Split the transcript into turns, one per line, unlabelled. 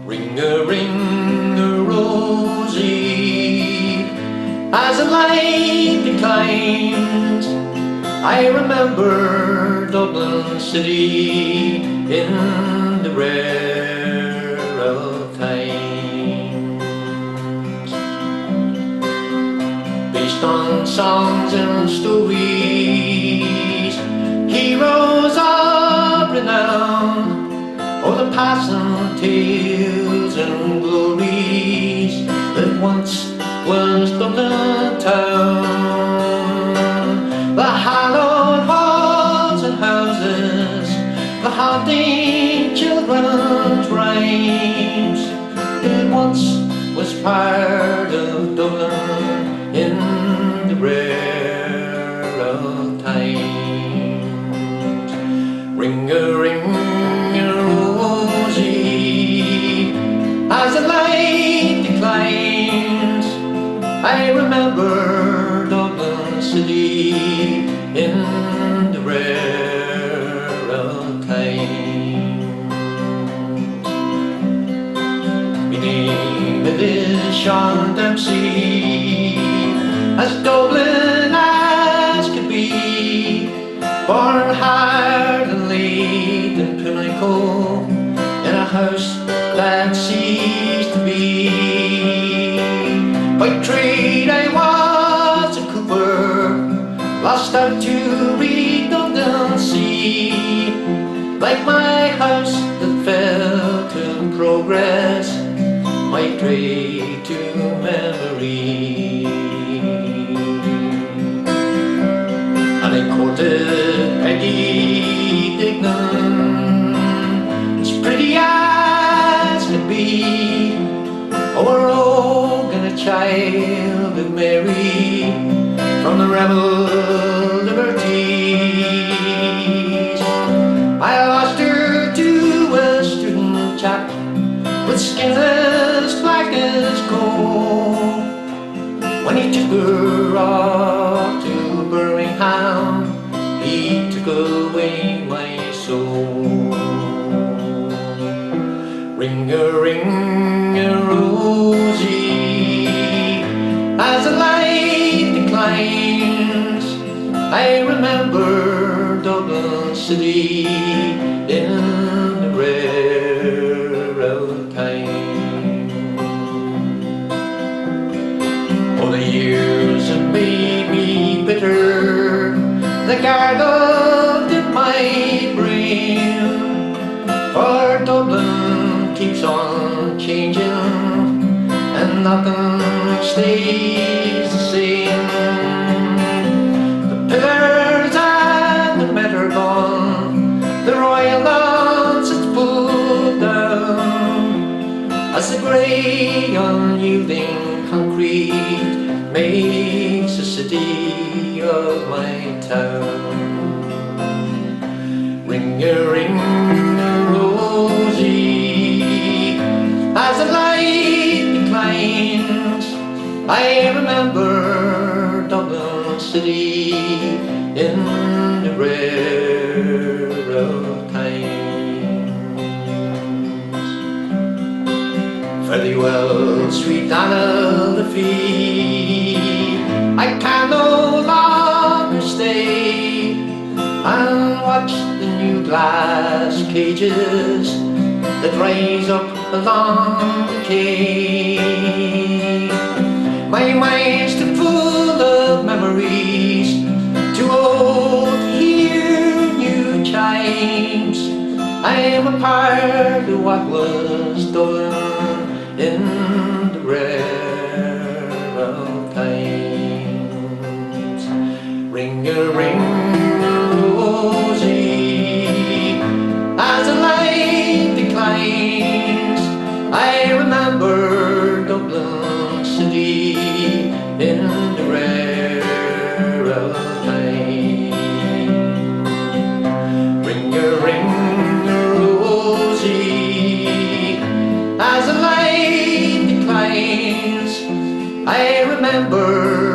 Ring-a-ring-a-rosy, as the light declines, I remember Dublin City in the rare of times. Based on songs and stories, heroes of renown, or the passing tales and glories that once was Dublin town. The hallowed halls and houses, the haunting children's rhymes, it once was part of Dublin in the rare of times. Ring-a-ring-a-rosy, as the light declines, I remember Dublin City in the rare of times. My name is Sean Dempsey, as Dublin as could be, born hard and late in Pimlico, in a house that ceased to be. By trade I was a cooper, lost out to redundancy, like my house that fell to progress, my trade to memory. And I courted Peggy Dignan, as pretty as could be, a rogue and a child of Mary, from the rebel liberties. I lost her to a student chap with skin as black as coal, when he took her off to Birmingham, he took away my soul. Ring-a-ring-a-rosy, as the light declines, I remember Dublin City in the rare of times. Oh, the years have made me bitter, the gargled in my brain, for Dublin keeps on changing and nothing stays the same. The pillars and the Met are gone, the Royal Lawns it's pulled down, as the grey unyielding concrete makes a city of my town. Ring-a-ring-a-rosy, as the light declines, I remember Dublin City in the rare of times. Fare thee well, sweet Anna the Fee, I can no longer stay and watch the new glass cages that rise up along the quay. My mind's too full of memories, too old to hear new chimes. I am a part of what was Dublin in the rare of times. Ring-a-ring-a-rosy, as the light declines, I remember Dublin City in the rare of times. Ring-a-ring-a-rosy, as the light declines, I remember